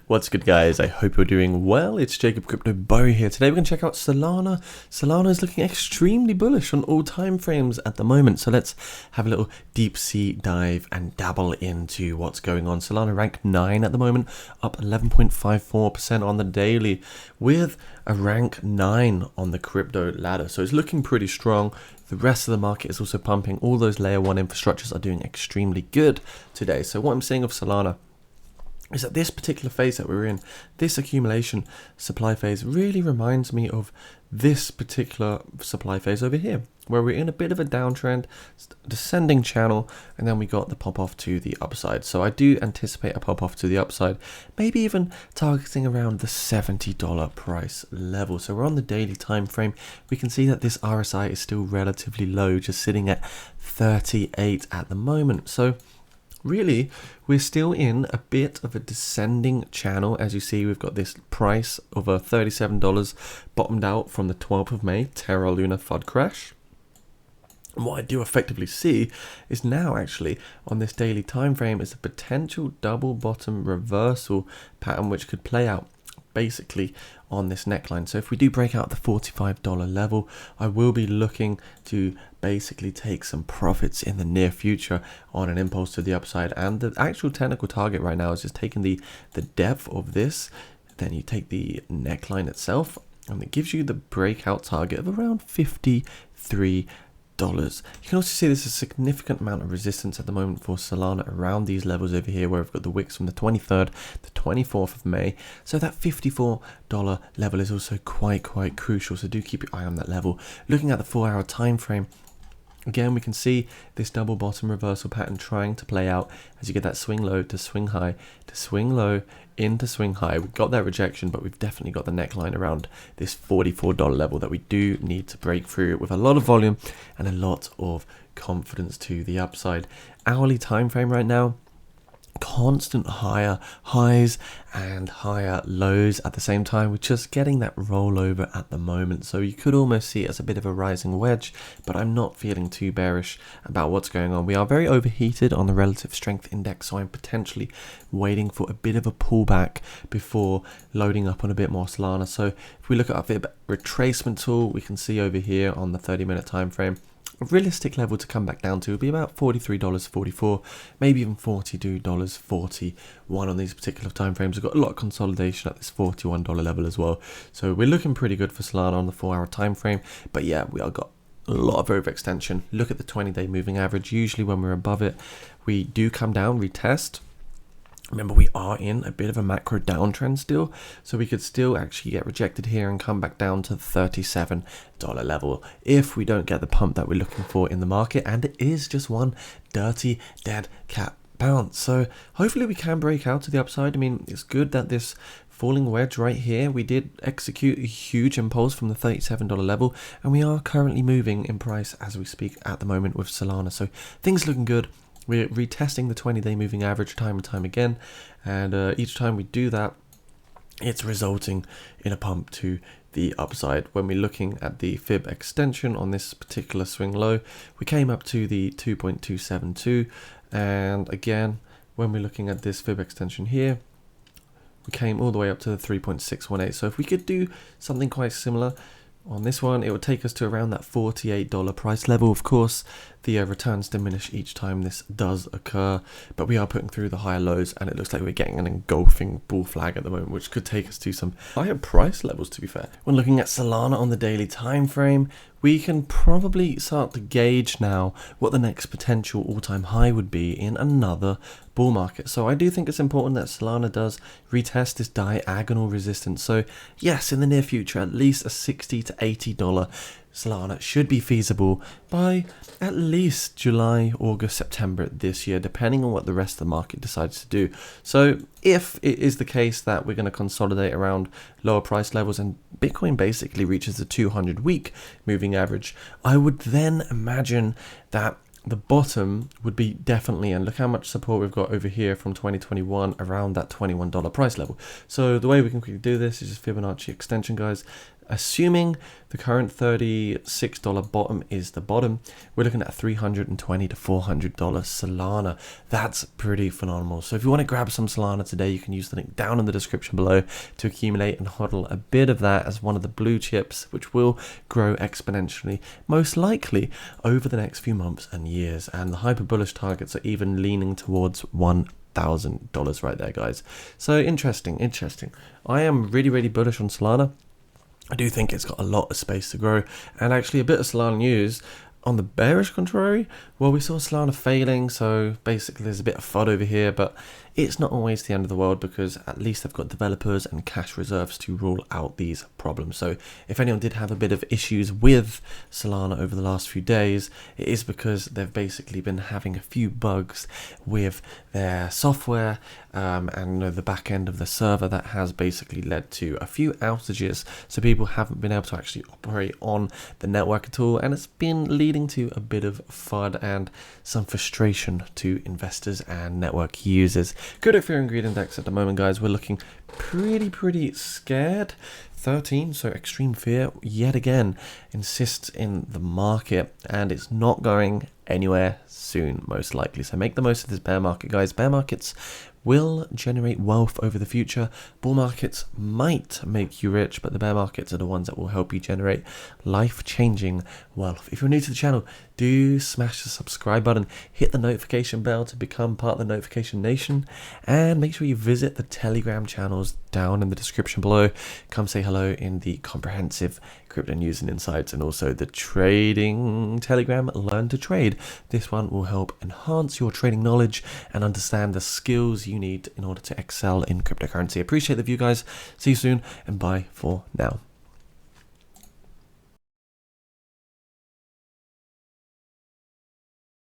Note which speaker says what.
Speaker 1: What's good, guys? I hope you're doing well. It's jacobcrypobury here. Today we're going to check out Solana. Solana is looking extremely bullish on all time frames at the moment. So let's have a little deep sea dive and dabble into what's going on. Solana rank 9 at the moment, up 11.54% on the daily, with a rank 9 on the crypto ladder. So it's looking pretty strong. The rest of the market is also pumping. All those layer 1 infrastructures are doing extremely good today. So what I'm seeing of Solana is that this particular phase that we're in, this accumulation supply phase, really reminds me of this particular supply phase over here, where we're in a bit of a downtrend, descending channel, and then we got the pop off to the upside. So I do anticipate a pop off to the upside, maybe even targeting around the $70 price level. So we're on the daily time frame. We can see that this RSI is still relatively low, just sitting at 38 at the moment. So really, we're still in a bit of a descending channel. As you see, we've got this price of $37 bottomed out from the 12th of May, Terra Luna FUD crash. And what I do effectively see is now actually on this daily time frame is a potential double bottom reversal pattern which could play out basically on this neckline. So if we do break out the $45 level, I will be looking to basically take some profits in the near future on an impulse to the upside. And the actual technical target right now is just taking the depth of this, then you take the neckline itself, and it gives you the breakout target of around $53. You can also see there's a significant amount of resistance at the moment for Solana around these levels over here, where we've got the wicks from the 23rd, the 24th of May. So that $54 level is also quite crucial. So do keep your eye on that level. Looking at the 4-hour time frame, again, we can see this double bottom reversal pattern trying to play out as you get that swing low to swing high to swing low into swing high. We've got that rejection, but we've definitely got the neckline around this $44 level that we do need to break through with a lot of volume and a lot of confidence to the upside. Hourly time frame right now, constant higher highs and higher lows at the same time. We're just getting that rollover at the moment, so you could almost see it as a bit of a rising wedge, but I'm not feeling too bearish about what's going on. We are very overheated on the relative strength index, so I'm potentially waiting for a bit of a pullback before loading up on a bit more Solana. So if we look at our Fib retracement tool, we can see over here on the 30-minute time frame, a realistic level to come back down to would be about $43.44, maybe even $42.41 on these particular time frames. We've got a lot of consolidation at this $41 level as well. So we're looking pretty good for Solana on the 4-hour time frame. But yeah, we are got a lot of overextension. Look at the 20-day moving average. Usually when we're above it, we do come down, retest. Remember, we are in a bit of a macro downtrend still, so we could still actually get rejected here and come back down to the $37 level if we don't get the pump that we're looking for in the market. And it is just one dirty dead cat bounce. So hopefully we can break out to the upside. I mean, it's good that this falling wedge right here, we did execute a huge impulse from the $37 level, and we are currently moving in price as we speak at the moment with Solana. So things looking good. We're retesting the 20-day moving average time and time again, and each time we do that, it's resulting in a pump to the upside. When we're looking at the Fib extension on this particular swing low, we came up to the 2.272, and again, when we're looking at this Fib extension here, we came all the way up to the 3.618. So if we could do something quite similar on this one, it would take us to around that $48 price level. Of course, the returns diminish each time this does occur, but we are putting through the higher lows, and it looks like we're getting an engulfing bull flag at the moment, which could take us to some higher price levels, to be fair. When looking at Solana on the daily time frame, we can probably start to gauge now what the next potential all-time high would be in another bull market. So I do think it's important that Solana does retest this diagonal resistance. So yes, in the near future, at least a $60 to $80 Solana should be feasible by at least July, August, September this year, depending on what the rest of the market decides to do. So if it is the case that we're going to consolidate around lower price levels and Bitcoin basically reaches the 200-week moving average, I would then imagine that the bottom would be definitely, and look how much support we've got over here from 2021 around that $21 price level. So the way we can quickly do this is just Fibonacci extension, guys. assuming the current $36 bottom is the bottom, we're looking at $320 to $400 Solana. That's pretty phenomenal. So if you want to grab some Solana today, you can use the link down in the description below to accumulate and hodl a bit of that as one of the blue chips, which will grow exponentially, most likely over the next few months and years. And the hyper bullish targets are even leaning towards $1,000 right there, guys. So interesting. I am really bullish on Solana. I do think it's got a lot of space to grow. And actually a bit of Solana news. On the bearish contrary, well, we saw Solana failing, so basically there's a bit of FUD over here, but it's not always the end of the world because at least they've got developers and cash reserves to rule out these problems. So if anyone did have a bit of issues with Solana over the last few days, it is because they've basically been having a few bugs with their software and the back end of the server that has basically led to a few outages. So people haven't been able to actually operate on the network at all, and it's been leading to a bit of FUD and some frustration to investors and network users. Crypto Fear and Greed Index at the moment, guys, we're looking pretty scared. 13, so extreme fear yet again insists in the market, and it's not going anywhere soon, most likely. So make the most of this bear market, guys. Bear markets will generate wealth over the future. Bull markets might make you rich, but the bear markets are the ones that will help you generate life-changing wealth. If you're new to the channel, do smash the subscribe button, hit the notification bell to become part of the notification nation, and make sure you visit the Telegram channels down in the description below. Come say hello in the comprehensive crypto news and insights, and also the trading Telegram Learn to Trade. This one will help enhance your trading knowledge and understand the skills you need in order to excel in cryptocurrency. Appreciate the view, guys. See you soon, and bye for now.